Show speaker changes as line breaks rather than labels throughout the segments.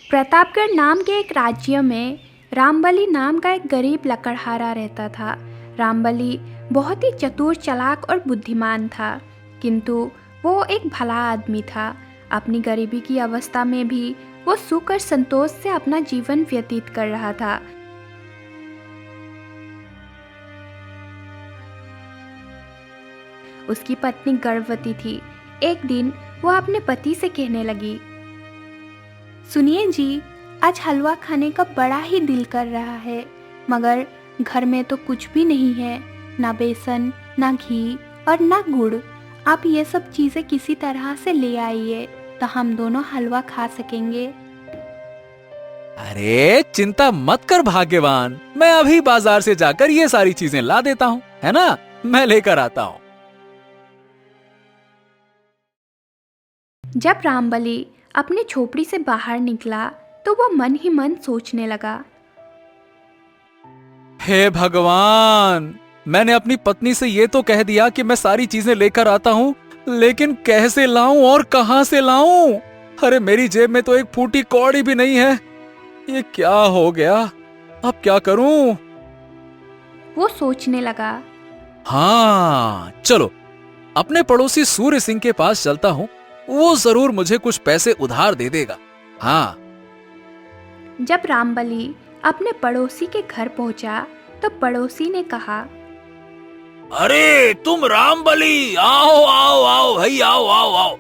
प्रतापगढ़ नाम के एक राज्य में रामबली नाम का एक गरीब लकड़हारा रहता था। रामबली बहुत ही चतुर, चालाक और बुद्धिमान था, किंतु वो एक भला आदमी था। अपनी गरीबी की अवस्था में भी वो सुख और संतोष से अपना जीवन व्यतीत कर रहा था। उसकी पत्नी गर्भवती थी। एक दिन वो अपने पति से कहने लगी, सुनिए जी, आज हलवा खाने का बड़ा ही दिल कर रहा है, मगर घर में तो कुछ भी नहीं है, ना बेसन, ना घी और ना गुड़। आप ये सब चीज़ें किसी तरह से ले आइए तो हम दोनों हलवा खा सकेंगे।
अरे चिंता मत कर भाग्यवान, मैं अभी बाजार से जाकर ये सारी चीजें ला देता हूँ, है ना? मैं लेकर आता हूँ।
जब रामबली अपनी झोपड़ी से बाहर निकला तो वो मन ही मन सोचने लगा,
हे भगवान, मैंने अपनी पत्नी से ये तो कह दिया कि मैं सारी चीजें लेकर आता हूँ, लेकिन कैसे लाऊं और कहां से लाऊं? अरे मेरी जेब में तो एक फूटी कौड़ी भी नहीं है। ये क्या हो गया? अब क्या करूं?
वो सोचने लगा।
हाँ, चलो अपने पड़ोसी सूर्य सिंह के पास चलता हूँ, वो जरूर मुझे कुछ पैसे उधार दे देगा। हाँ।
जब रामबली अपने पड़ोसी के घर पहुंचा तो पड़ोसी ने कहा,
अरे तुम रामबली, आओ आओ आओ भाई, आओ आओ आओ।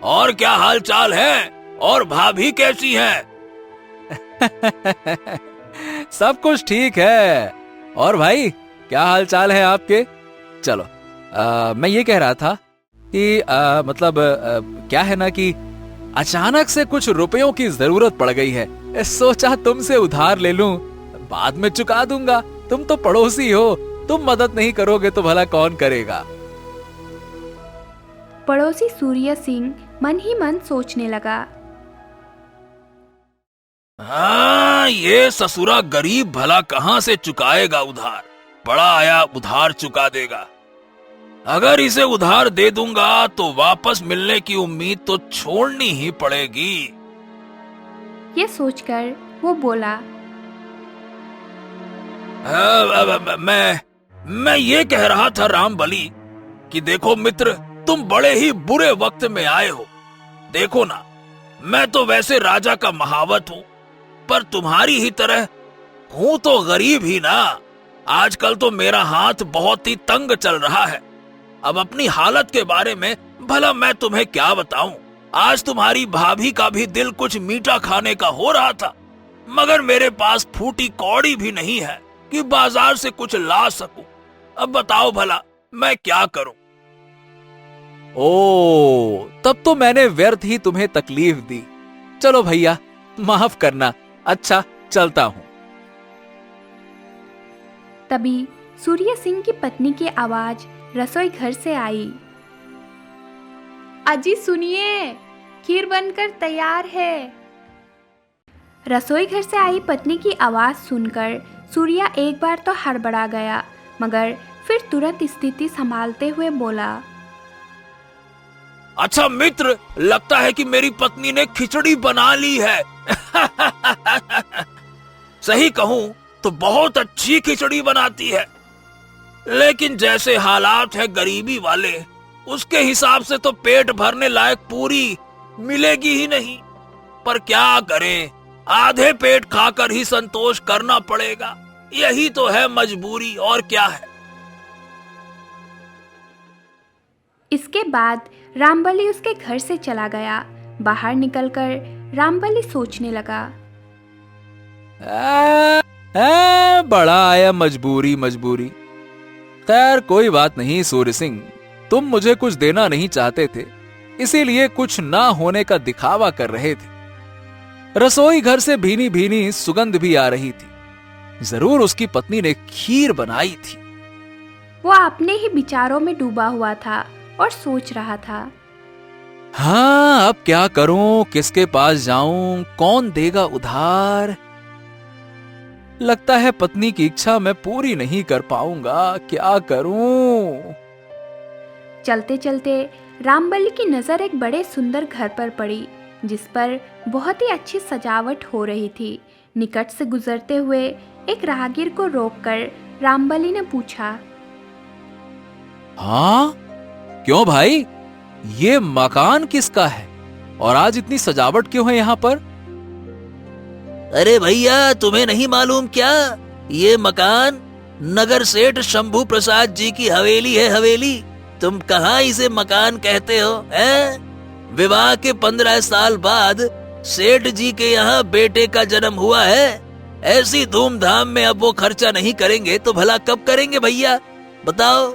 और क्या हाल चाल है? और भाभी कैसी है?
सब कुछ ठीक है। और भाई क्या हाल चाल है आपके? चलो, मैं ये कह रहा था कि क्या है ना कि अचानक से कुछ रुपयों की जरूरत पड़ गई है। सोचा तुमसे उधार ले लूं, बाद में चुका दूंगा। तुम तो पड़ोसी हो, तुम मदद नहीं करोगे तो भला कौन करेगा?
पड़ोसी सूर्य सिंह मन ही मन सोचने लगा,
हाँ, ये ससुरा गरीब भला कहाँ से चुकाएगा उधार? बड़ा आया उधार चुका देगा। अगर इसे उधार दे दूंगा तो वापस मिलने की उम्मीद तो छोड़नी ही पड़ेगी।
ये सोचकर वो बोला,
मैं ये कह रहा था रामबली कि देखो मित्र, तुम बड़े ही बुरे वक्त में आए हो। देखो ना, मैं तो वैसे राजा का महावत हूँ, पर तुम्हारी ही तरह हूँ तो गरीब ही ना। आजकल तो मेरा हाथ बहुत ही तंग चल रहा है। अब अपनी हालत के बारे में भला मैं तुम्हें क्या बताऊं? आज तुम्हारी भाभी का भी दिल कुछ मीठा खाने का हो रहा था, मगर मेरे पास फूटी कौड़ी भी नहीं है कि बाजार से कुछ ला सकूं। अब बताओ भला मैं क्या करूं?
ओ, तब तो मैंने व्यर्थ ही तुम्हें तकलीफ दी। चलो भैया, माफ करना। अच्छा, चलता हूं।
तभी सूर्य सिंह की पत्नी की आवाज रसोई घर से आई, अजी सुनिए, खीर बनकर तैयार है। रसोई घर से आई पत्नी की आवाज सुनकर सूर्या एक बार तो हड़बड़ा गया, मगर फिर तुरंत स्थिति संभालते हुए बोला,
अच्छा मित्र, लगता है कि मेरी पत्नी ने खिचड़ी बना ली है। सही कहूं तो बहुत अच्छी खिचड़ी बनाती है, लेकिन जैसे हालात है गरीबी वाले, उसके हिसाब से तो पेट भरने लायक पूरी मिलेगी ही नहीं। पर क्या करें, आधे पेट खाकर ही संतोष करना पड़ेगा। यही तो है मजबूरी, और क्या है।
इसके बाद रामबली उसके घर से चला गया। बाहर निकलकर रामबली सोचने लगा,
बड़ा आया मजबूरी मजबूरी। खैर कोई बात नहीं सूर्य सिंह, तुम मुझे कुछ देना नहीं चाहते थे, इसीलिए कुछ ना होने का दिखावा कर रहे थे। रसोई घर से भीनी भीनी सुगंध भी आ रही थी। जरूर उसकी पत्नी ने खीर बनाई थी।
वो अपने ही विचारों में डूबा हुआ था और सोच रहा था,
हाँ, अब क्या करूं, किसके पास जाऊं, कौन देगा उधार? लगता है पत्नी की इच्छा मैं पूरी नहीं कर पाऊंगा, क्या करूं?
चलते चलते रामबली की नजर एक बड़े सुंदर घर पर पड़ी। जिस पर बहुत ही अच्छी सजावट हो रही थी। निकट से गुजरते हुए एक राहगीर को रोककर रामबली ने पूछा,
हाँ, क्यों भाई, ये मकान किसका है और आज इतनी सजावट क्यों है यहाँ पर?
अरे भैया, तुम्हें नहीं मालूम क्या? ये मकान नगर सेठ शंभू प्रसाद जी की हवेली है, हवेली। तुम कहाँ इसे मकान कहते हो, हैं? विवाह के 15 साल बाद सेठ जी के यहाँ बेटे का जन्म हुआ है। ऐसी धूमधाम में अब वो खर्चा नहीं करेंगे तो भला कब करेंगे भैया, बताओ?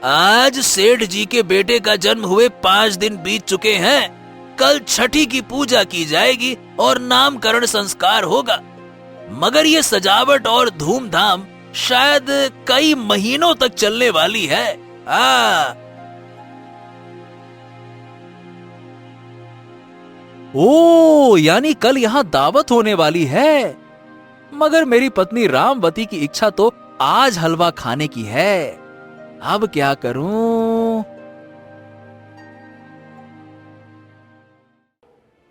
आज सेठ जी के बेटे का जन्म हुए 5 दिन बीत चुके हैं। कल छठी की पूजा की जाएगी और नामकरण संस्कार होगा, मगर ये सजावट और धूमधाम शायद कई महीनों तक चलने वाली है।
ओ, यानी कल यहाँ दावत होने वाली है। मगर मेरी पत्नी रामवती की इच्छा तो आज हलवा खाने की है। अब क्या करूं?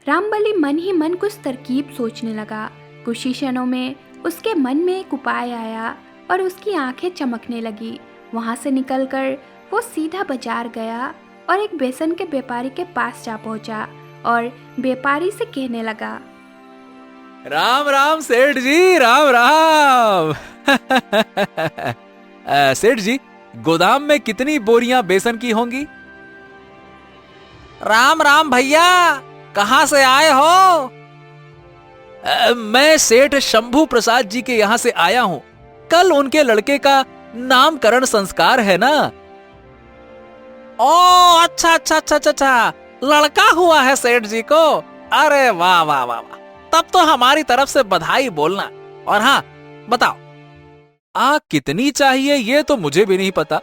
रामबली मन ही मन कुछ तरकीब सोचने लगा। कुछ ही क्षणों में उसके मन में एक उपाय आया और उसकी आंखें चमकने लगी। वहां से निकलकर वो सीधा बाजार गया और एक बेसन के व्यापारी के पास जा पहुंचा और व्यापारी से कहने लगा,
राम राम सेठ जी, राम राम। सेठ जी, गोदाम में कितनी बोरियां बेसन की होंगी?
राम राम भैया, कहाँ से आए हो?
मैं सेठ शंभू प्रसाद जी के यहाँ से आया हूँ। कल उनके लड़के का नामकरण संस्कार है ना।
ओ अच्छा अच्छा अच्छा अच्छा, लड़का हुआ है सेठ जी को। अरे वाह वाह वाह वाह, तब तो हमारी तरफ से बधाई बोलना। और हाँ, बताओ
कितनी चाहिए ये तो मुझे भी नहीं पता।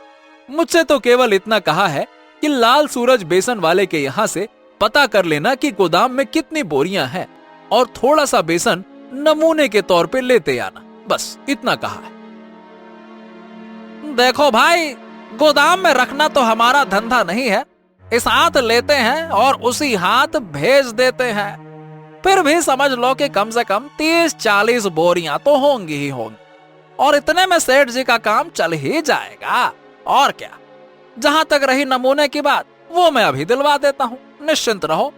मुझसे तो केवल इतना कहा है कि लाल सूरज बेसन वाले के यहाँ से पता कर लेना कि गोदाम में कितनी बोरियां हैं और थोड़ा सा बेसन नमूने के तौर पे लेते आना, बस इतना कहा है।
देखो भाई, गोदाम में रखना तो हमारा धंधा नहीं है। इस हाथ लेते हैं और उसी हाथ भेज देते हैं। फिर भी समझ लो कि कम से कम 30-40 बोरियां तो होंगी ही होंगी, और इतने में सेठ जी का काम चल ही जाएगा। और क्या, जहां तक रही नमूने की बात, वो मैं अभी दिलवा देता हूं, निश्चिंत रहो।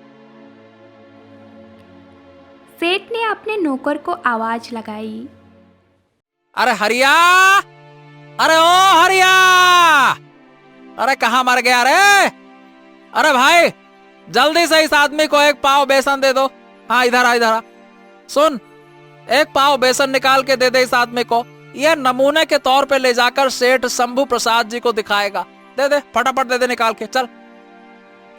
सेठ ने अपने नौकर को आवाज लगाई,
अरे हरिया, अरे ओ हरिया, अरे कहाँ मर गया रे? अरे भाई, जल्दी से इस आदमी को 1 पाव बेसन दे दो। हाँ, इधर आ, इधर आ। सुन, 1 पाव बेसन निकाल के दे दे इस आदमी को। यह नमूने के तौर पे ले जाकर सेठ शंभू प्रसाद जी को दिखाएगा। दे दे, फटाफट दे दे, निकाल के चल।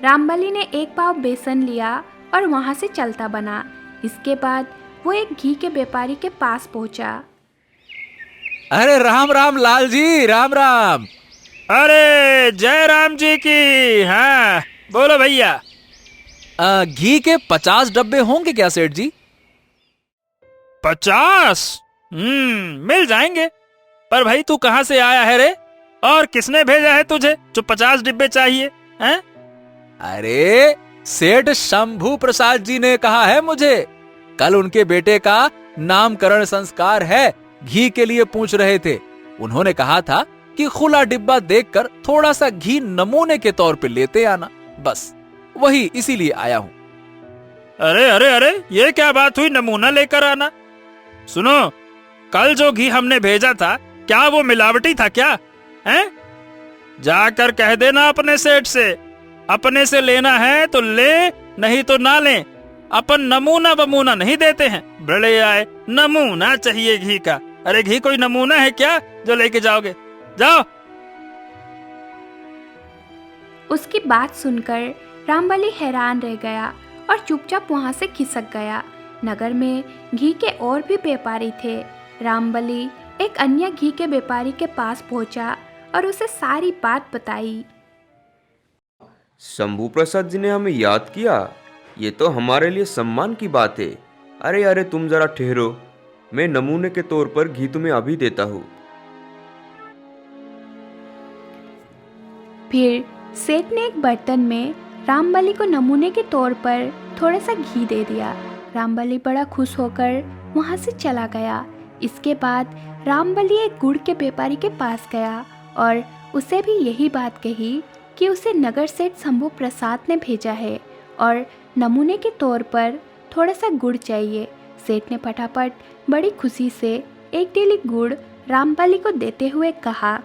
रामबली ने 1 पाव बेसन लिया और वहां से चलता बना। इसके बाद वो एक घी के व्यापारी के पास पहुंचा।
अरे राम राम लाल जी, राम राम।
अरे जय राम जी की। हाँ बोलो भैया।
घी के 50 डब्बे होंगे क्या सेठ जी?
50? मिल जाएंगे। पर भाई तू कहाँ से आया है रे? और किसने भेजा है तुझे जो 50 डिब्बे चाहिए हैं?
अरे सेठ शंभू प्रसाद जी ने कहा है मुझे। कल उनके बेटे का नामकरण संस्कार है, घी के लिए पूछ रहे थे। उन्होंने कहा था कि खुला डिब्बा देखकर थोड़ा सा घी नमूने के तौर पे लेते आना, बस वही इसीलिए आया हूँ।
अरे अरे अरे, ये क्या बात हुई नमूना लेकर आना? सुनो, कल जो घी हमने भेजा था, क्या वो मिलावटी था क्या? हैं? जाकर कह देना अपने सेठ से, अपने से लेना है तो ले, नहीं तो ना ले। अपन नमूना बमूना नहीं देते हैं। बड़े आए, नमूना चाहिए घी का। अरे घी कोई नमूना है क्या जो लेके जाओगे? जाओ।
उसकी बात सुनकर रामबली हैरान रह गया और चुपचाप वहां से खिसक गया। नगर में घी के और भी व्यापारी थे। रामबली एक अन्य घी के व्यापारी के पास पहुंचा और उसे सारी बात बताई।
शंभू प्रसाद जी ने हमें याद किया, ये तो हमारे लिए सम्मान की बात है। अरे अरे, तुम जरा ठहरो, मैं नमूने के तौर पर घी तुम्हें अभी देता हूँ।
फिर सेठ ने एक बर्तन में रामबली को नमूने के तौर पर थोड़ा सा घी दे दिया। रामबली बड़ा खुश होकर वहाँ से चला गया। इसके बाद रामबली एक गुड़ के व्यापारी के पास गया और उसे भी यही बात कही कि उसे नगर सेठ शंभू प्रसाद ने भेजा है और नमूने के तौर पर थोड़ा सा गुड़ चाहिए। सेठ ने फटाफट बड़ी खुशी से एक डेली गुड़ रामबली को देते हुए कहा,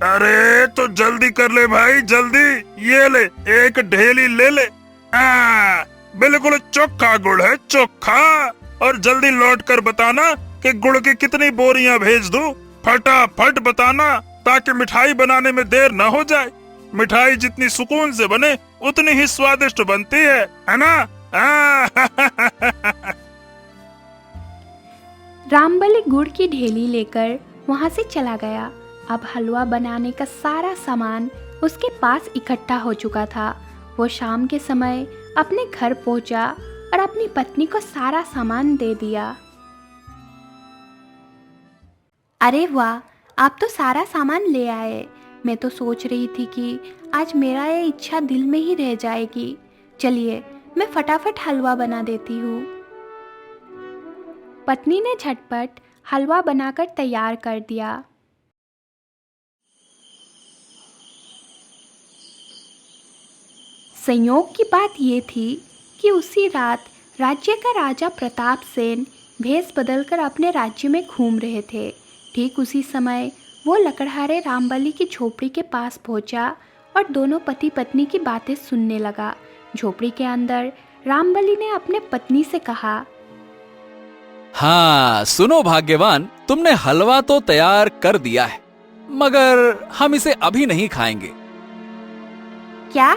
अरे तो जल्दी कर ले भाई, जल्दी ये ले, एक ढेली ले ले। बिल्कुल चोखा गुड़ है, चोखा। और जल्दी लौट कर बताना कि गुड़ की कितनी बोरियां भेज दूं। फटाफट बताना ताकि मिठाई बनाने में देर न हो जाए। मिठाई जितनी सुकून से बने उतनी ही स्वादिष्ट बनती है ना?
रामबली गुड़ की ढेली लेकर वहाँ से चला गया। अब हलवा बनाने का सारा सामान उसके पास इकट्ठा हो चुका था। वो शाम के समय अपने घर पहुंचा और अपनी पत्नी को सारा सामान दे दिया। अरे वाह, आप तो सारा सामान ले आए। मैं तो सोच रही थी कि आज मेरा ये इच्छा दिल में ही रह जाएगी। चलिए मैं फटाफट हलवा बना देती हूँ। पत्नी ने झटपट हलवा बनाकर तैयार कर दिया। संयोग की बात ये थी कि उसी रात राज्य का राजा प्रताप सेन भेष बदलकर अपने राज्य में घूम रहे थे। ठीक उसी समय वो लकड़हारे रामबली की झोपड़ी के पास पहुंचा और दोनों पति पत्नी की बातें सुनने लगा। झोपड़ी के अंदर रामबली ने अपने पत्नी से कहा,
हाँ सुनो भाग्यवान, तुमने हलवा तो तैयार कर दिया है, मगर हम इसे अभी नहीं खाएंगे।
क्या?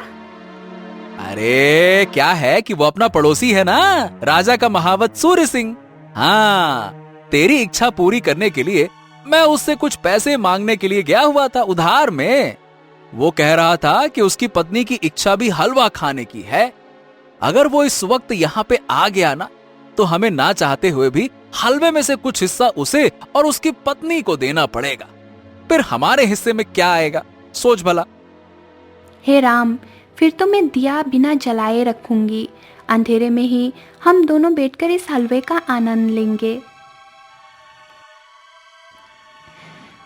अरे क्या है कि वो अपना पड़ोसी है ना, राजा का महावत सूर्य सिंह। हाँ, तेरी इच्छा पूरी करने के लिए मैं उससे कुछ पैसे मांगने के लिए गया हुआ था उधार में। वो कह रहा था कि उसकी पत्नी की इच्छा भी हलवा खाने की है। अगर वो इस वक्त यहाँ पे आ गया ना, तो हमें ना चाहते हुए भी हलवे में से कुछ हिस्सा उसे और उसकी पत्नी को देना पड़ेगा। फिर हमारे हिस्से में क्या आएगा, सोच भला।
हे राम, फिर तो मैं दिया बिना जलाए रखूंगी। अंधेरे में ही हम दोनों बैठकर इस हलवे का आनंद लेंगे।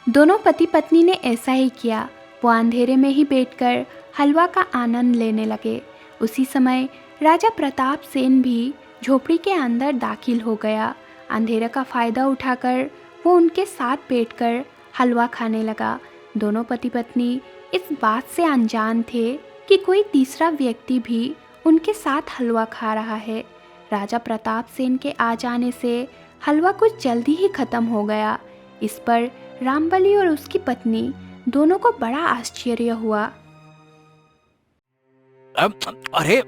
दोनों पति पत्नी ने ऐसा ही किया। वो अंधेरे में ही बैठकर हलवा का आनंद लेने लगे। उसी समय राजा प्रताप सेन भी झोपड़ी के अंदर दाखिल हो गया। अंधेरे का फायदा उठाकर वो उनके साथ बैठकर हलवा खाने लगा। दोनों पति पत्नी इस बात से अनजान थे कि कोई तीसरा व्यक्ति भी उनके साथ हलवा खा रहा है। राजा प्रताप सेन के आ जाने से हलवा कुछ जल्दी ही खत्म हो गया। इस पर रामबली और उसकी पत्नी दोनों को बड़ा आश्चर्य हुआ।
अरे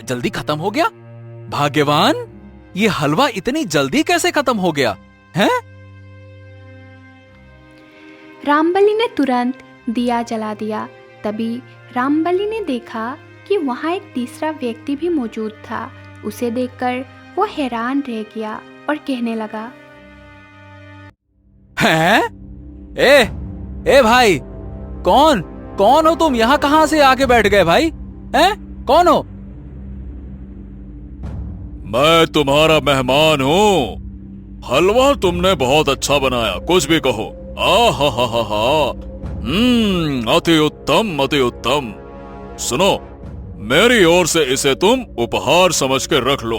जल्दी खत्म हो गया? भाग्यवान, ये हलवा इतनी जल्दी कैसे खत्म हो गया है?
रामबली ने तुरंत दिया जला दिया। तभी रामबली ने देखा कि वहाँ एक तीसरा व्यक्ति भी मौजूद था। उसे देखकर वो हैरान रह गया और कहने लगा,
हैं? ए भाई, कौन हो तुम? यहाँ कहाँ से आके बैठ गए भाई? हैं? कौन हो?
मैं तुम्हारा मेहमान हूँ। हलवा तुमने बहुत अच्छा बनाया, कुछ भी कहो। हा। अति उत्तम, अति उत्तम। सुनो, मेरी ओर से इसे तुम उपहार समझ के रख लो।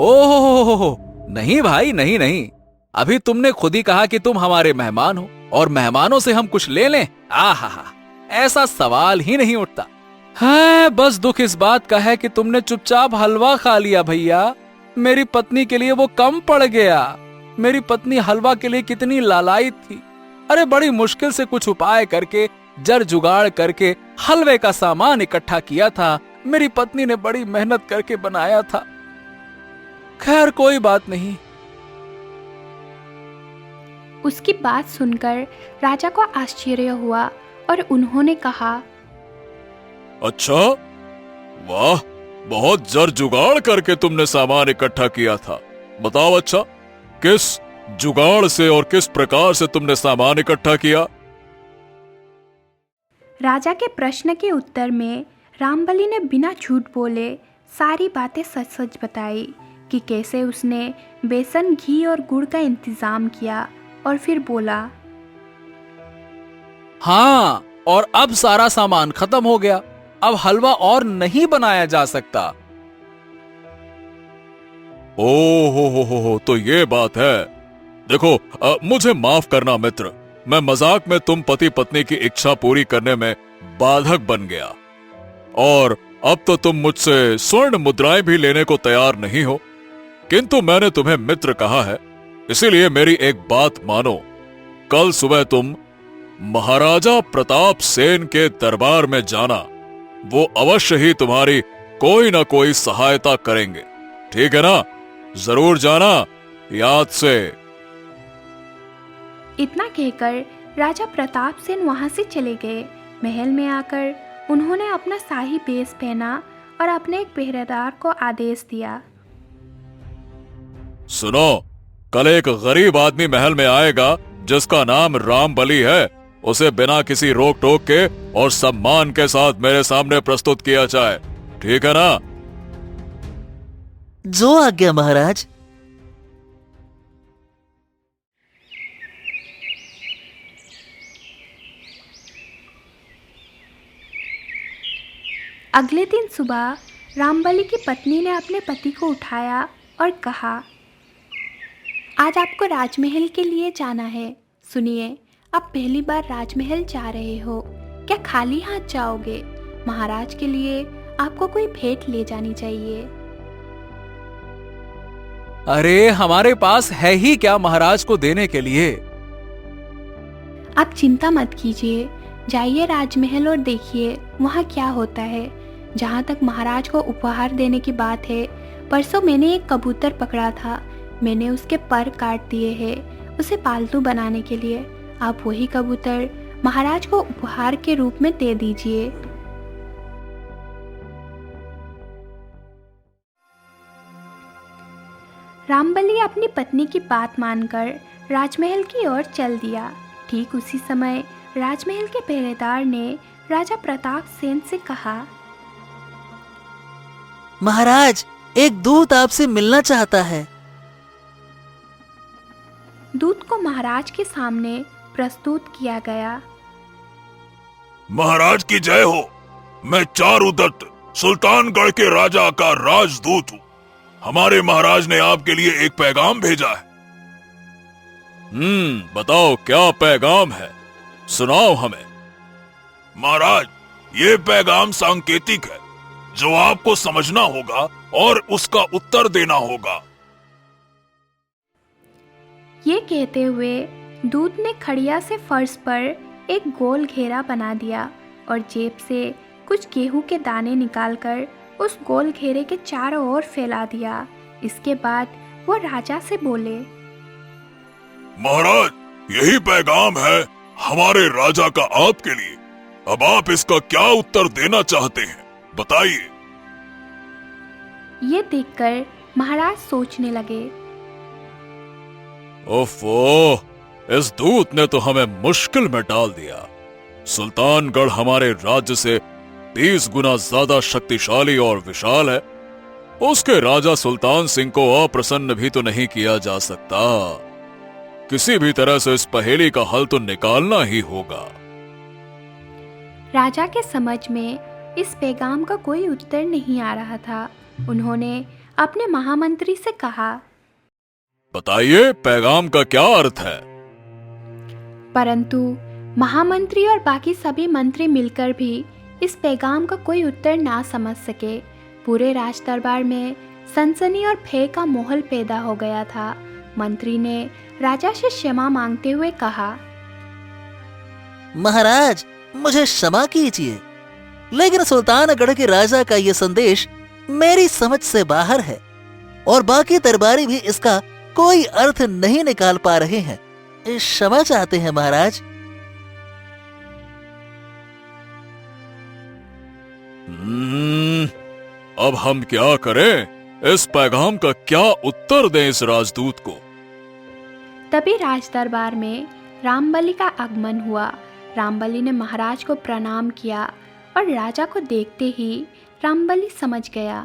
ओहो, नहीं भाई, नहीं। अभी तुमने खुद ही कहा कि तुम हमारे मेहमान हो और मेहमानों से हम कुछ ले लें। आहा, ऐसा सवाल ही नहीं उठता। हाँ, बस दुख इस बात का है कि तुमने चुपचाप हलवा खा लिया भैया। मेरी पत्नी के लिए वो कम पड़ गया। मेरी पत्नी हलवा के लिए कितनी लालायित थी। अरे बड़ी मुश्किल से कुछ उपाय करके, जड़ जुगाड़ करके हलवे का सामान इकट्ठा किया था। मेरी पत्नी ने बड़ी मेहनत करके बनाया था। खैर कोई बात नहीं।
उसकी बात सुनकर राजा को आश्चर्य हुआ और उन्होंने कहा,
अच्छा, वाह, बहुत जड़ जुगाड़ करके तुमने सामान इकट्ठा किया था। बताओ अच्छा, किस जुगाड़ से और किस प्रकार से तुमने सामान इकट्ठा किया?
राजा के प्रश्न के उत्तर में रामबलि ने बिना झूठ बोले सारी बातें सच सच बताई कि कैसे उसने बेसन, घी और गुड़ का इंतजाम किया, और फिर बोला,
हाँ, और अब सारा सामान खत्म हो गया, अब हलवा और नहीं बनाया जा सकता।
ओ तो ये बात है। देखो, मुझे माफ करना मित्र, मैं मजाक में तुम पति पत्नी की इच्छा पूरी करने में बाधक बन गया। और अब तो तुम मुझसे स्वर्ण मुद्राएं भी लेने को तैयार नहीं हो, किंतु मैंने तुम्हें मित्र कहा है, इसीलिए मेरी एक बात मानो। कल सुबह तुम महाराजा प्रताप सेन के दरबार में जाना, वो अवश्य ही तुम्हारी कोई ना कोई सहायता करेंगे, ठीक है ना? जरूर जाना, याद से।
इतना कहकर राजा प्रताप सेन वहां से चले गए। महल में आकर उन्होंने अपना शाही भेष पहना और अपने एक पहरेदार को आदेश दिया,
सुनो, कल एक गरीब आदमी महल में आएगा जिसका नाम रामबलि है। उसे बिना किसी रोक टोक के और सम्मान के साथ मेरे सामने प्रस्तुत किया जाए, ठीक है ना?
जो आज्ञा महाराज।
अगले दिन सुबह रामबलि की पत्नी ने अपने पति को उठाया और कहा, आज आपको राजमहल के लिए जाना है। सुनिए, आप पहली बार राजमहल जा रहे हो, क्या खाली हाथ जाओगे? महाराज के लिए आपको कोई भेंट ले जानी चाहिए।
अरे, हमारे पास है ही क्या महाराज को देने के लिए?
आप चिंता मत कीजिए, जाइए राजमहल और देखिए वहाँ क्या होता है। जहाँ तक महाराज को उपहार देने की बात है, परसों मैंने एक कबूतर पकड़ा था, मैंने उसके पर काट दिए हैं उसे पालतू बनाने के लिए। आप वही कबूतर महाराज को उपहार के रूप में दे दीजिए। रामबलि अपनी पत्नी की बात मानकर राजमहल की ओर चल दिया। ठीक उसी समय राजमहल के पहरेदार ने राजा प्रताप सेन से कहा,
महाराज, एक दूत आपसे मिलना चाहता है।
दूत को महाराज के सामने प्रस्तुत किया गया।
महाराज की जय हो। मैं चारुदत्त, सुल्तानगढ़ के राजा का राजदूत हूँ। हमारे महाराज ने आपके लिए एक पैगाम भेजा है। बताओ क्या पैगाम है, सुनाओ हमें। महाराज, ये पैगाम सांकेतिक है, जो आपको समझना होगा और उसका उत्तर देना होगा।
ये कहते हुए दूत ने खड़िया से फर्श पर एक गोल घेरा बना दिया और जेब से कुछ गेहूं के दाने निकालकर उस गोल घेरे के चारों ओर फैला दिया। इसके बाद वो राजा से बोले,
महाराज, यही पैगाम है हमारे राजा का आपके लिए। अब आप इसका क्या उत्तर देना चाहते हैं, बताइए।
ये देखकर महाराज सोचने लगे,
ओफो, इस दूत ने तो हमें मुश्किल में डाल दिया। सुल्तानगढ़ हमारे राज्य से 30 गुना ज्यादा शक्तिशाली और विशाल है। उसके राजा सुल्तान सिंह को अप्रसन्न भी तो नहीं किया जा सकता। किसी भी तरह से इस पहेली का हल तो निकालना ही होगा।
राजा के समझ में इस पैगाम का कोई उत्तर नहीं आ रहा था। उन्होंने अपने महामंत्री से कहा,
बताइए पैगाम का क्या अर्थ है।
परंतु महामंत्री और बाकी सभी मंत्री मिलकर भी इस पैगाम का कोई उत्तर ना समझ सके। पूरे राज दरबार में सनसनी और भय का माहौल पैदा हो गया था। मंत्री ने राजा से क्षमा मांगते हुए कहा,
महाराज, मुझे क्षमा कीजिए, लेकिन सुल्तानगढ़ के राजा का यह संदेश मेरी समझ से बाहर है और बाकी दरबारी भी इसका कोई अर्थ नहीं निकाल पा रहे हैं। क्षमा चाहते हैं महाराज।
अब हम क्या करें? इस पैगाम का क्या उत्तर दें इस राजदूत को?
तभी राज दरबार में रामबलि का आगमन हुआ। रामबली ने महाराज को प्रणाम किया और राजा को देखते ही रामबली समझ गया।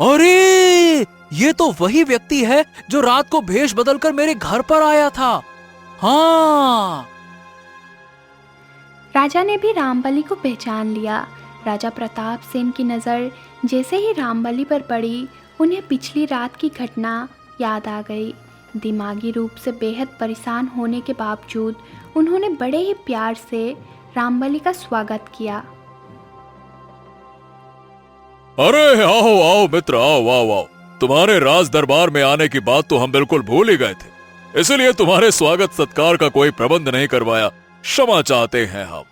अरे ये तो वही व्यक्ति है जो रात को भेष बदलकर मेरे घर पर आया था। हाँ,
राजा ने भी रामबली को पहचान लिया। राजा प्रताप सेन की नज़र जैसे ही रामबली पर पड़ी, उन्हें पिछली रात की घटना याद आ गई। दिमागी रूप से बेहद परेशान होने के बावजूद उन्होंने बड़े ही प्यार से रामबली का स्वागत किया।
अरे आओ आओ मित्र, आओ आओ आओ। तुम्हारे राज दरबार में आने की बात तो हम बिल्कुल भूल ही गए थे, इसलिए तुम्हारे स्वागत सत्कार का कोई प्रबंध नहीं करवाया। क्षमा चाहते हैं हम।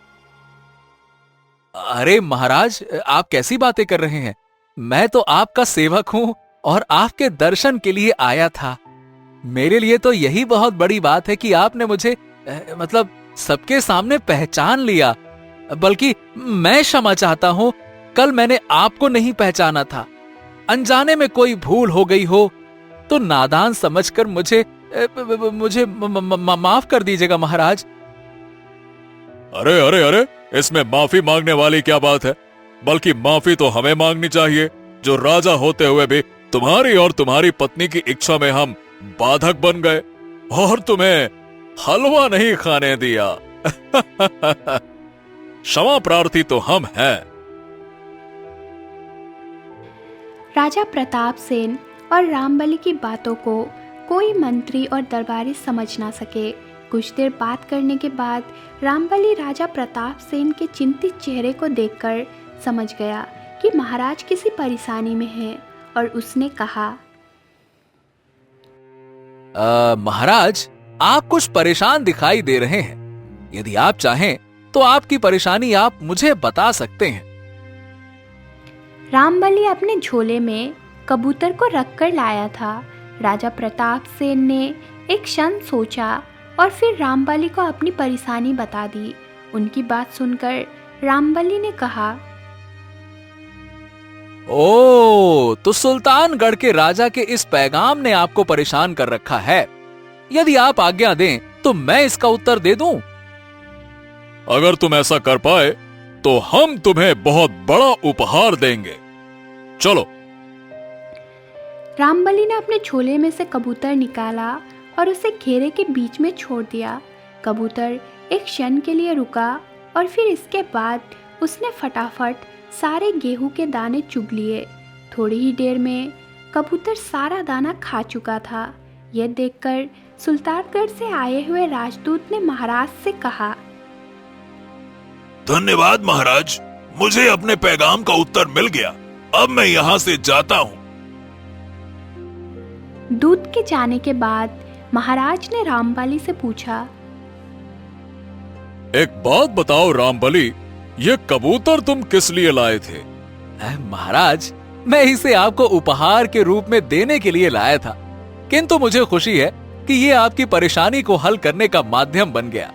अरे महाराज, आप कैसी बातें कर रहे हैं? मैं तो आपका सेवक हूं और आपके दर्शन के लिए आया था। मेरे लिए तो यही बहुत बड़ी बात है कि आपने मुझे मतलब सबके सामने पहचान लिया। बल्कि मैं क्षमा चाहता हूं, कल मैंने आपको नहीं पहचाना था। अनजाने में कोई भूल हो गई हो तो नादान समझकर मुझे माफ कर दीजिएगा महाराज।
अरे अरे अरे, इसमें माफी मांगने वाली क्या बात है? बल्कि माफी तो हमें मांगनी चाहिए, जो राजा होते हुए भी तुम्हारी और तुम्हारी पत्नी की इच्छा में हम बाधक बन गए और तुम्हें हलवा नहीं खाने दिया। क्षमा प्रार्थी तो हम हैं।
राजा प्रताप सेन और रामबली की बातों को कोई मंत्री और दरबारी समझ ना सके। कुछ देर बात करने के बाद रामबली राजा प्रताप सेन के चिंतित चेहरे को देखकर समझ गया कि महाराज किसी परेशानी में हैं और उसने कहा,
महाराज, आप कुछ परेशान दिखाई दे रहे हैं। यदि आप चाहें तो आपकी परेशानी आप मुझे बता सकते हैं।
रामबली अपने झोले में कबूतर को रखकर लाया था। राजा प्रताप सेन ने एक क्षण सोचा और फिर रामबली को अपनी परेशानी बता दी। उनकी बात सुनकर रामबली ने कहा,
ओ, तो सुल्तानगढ़ के राजा के इस पैगाम ने आपको परेशान कर रखा है। यदि आप आज्ञा दें तो मैं इसका उत्तर दे दूं।
अगर तुम ऐसा कर पाए तो हम तुम्हें बहुत बड़ा उपहार देंगे। चलो।
रामबली ने अपने झोले में से कबूतर निकाला और उसे घेरे के बीच में छोड़ दिया। कबूतर एक क्षण के लिए रुका और फिर इसके बाद उसने फटाफट सारे गेहूं के दाने चुग लिए। थोड़ी ही देर में कबूतर सारा दाना खा चुका था। यह देखकर सुल्तानगढ़ से आए हुए राजदूत ने महाराज से कहा,
धन्यवाद महाराज, मुझे अपने पैगाम का उत्तर मिल गया। अब मैं यहाँ से जाता हूँ।
दूत के जाने के बाद महाराज ने रामबली से पूछा,
एक बात बताओ रामबली, ये कबूतर तुम किस लिए लाए थे?
महाराज, मैं इसे आपको उपहार के रूप में देने के लिए लाया था, किंतु मुझे खुशी है कि ये आपकी परेशानी को हल करने का माध्यम बन गया।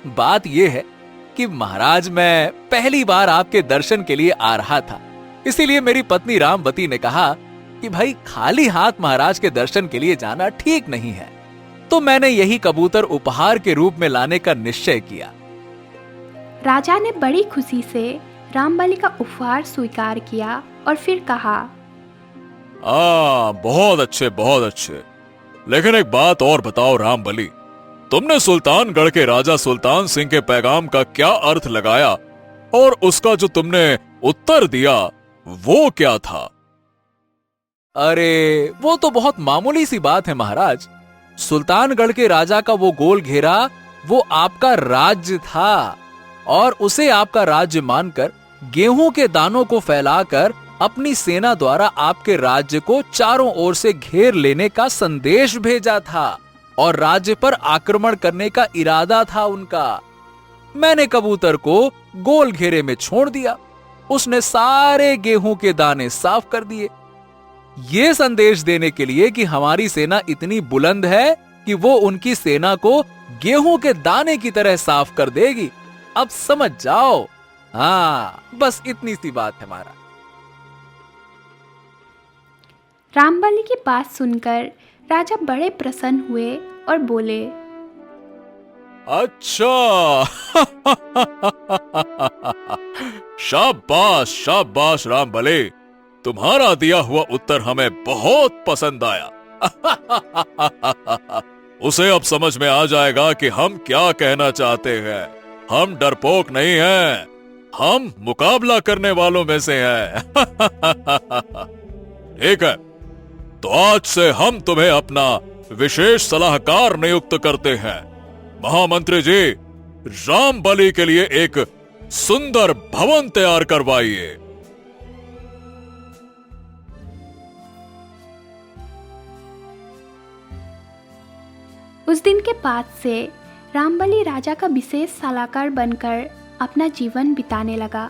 बात यह है कि महाराज, मैं पहली बार आपके दर्शन के लिए आ रहा था, इसीलिए मेरी पत्नी रामवती ने कहा कि भाई खाली हाथ महाराज के दर्शन के लिए जाना ठीक नहीं है, तो मैंने यही कबूतर उपहार के रूप में लाने का निश्चय किया।
राजा ने बड़ी खुशी से रामबली का उपहार स्वीकार किया और फिर कहा,
बहुत अच्छे, बहुत अच्छे। लेकिन एक बात और बताओ रामबली, तुमने सुल्तानगढ़ के राजा सुल्तान सिंह के पैगाम का क्या अर्थ लगाया और उसका जो तुमने उत्तर दिया वो क्या था?
अरे वो तो बहुत मामूली सी बात है महाराज। सुल्तानगढ़ के राजा का वो गोल घेरा वो आपका राज्य था और उसे आपका राज्य मानकर गेहूं के दानों को फैलाकर अपनी सेना द्वारा आपके राज्य को चारों ओर से घेर लेने का संदेश भेजा था और राज्य पर आक्रमण करने का इरादा था उनका। मैंने कबूतर को गोल घेरे में छोड़ दिया, उसने सारे गेहूं के दाने साफ कर दिए, ये संदेश देने के लिए कि हमारी सेना इतनी बुलंद है कि वो उनकी सेना को गेहूं के दाने की तरह साफ कर देगी। अब समझ जाओ। हाँ, बस इतनी सी बात है हमारा।
रामबली की बात सुनकर राजा बड़े प्रसन्न हुए और बोले,
अच्छा। शाबाश शाबाश रामबली, तुम्हारा दिया हुआ उत्तर हमें बहुत पसंद आया। उसे अब समझ में आ जाएगा कि हम क्या कहना चाहते हैं। हम डरपोक नहीं हैं, हम मुकाबला करने वालों में से हैं। ठीक है, तो आज से हम तुम्हें अपना विशेष सलाहकार नियुक्त करते हैं। महामंत्री जी, रामबली के लिए एक सुंदर भवन तैयार करवाइए।
उस दिन के बाद से रामबली राजा का विशेष सलाहकार बनकर अपना जीवन बिताने लगा।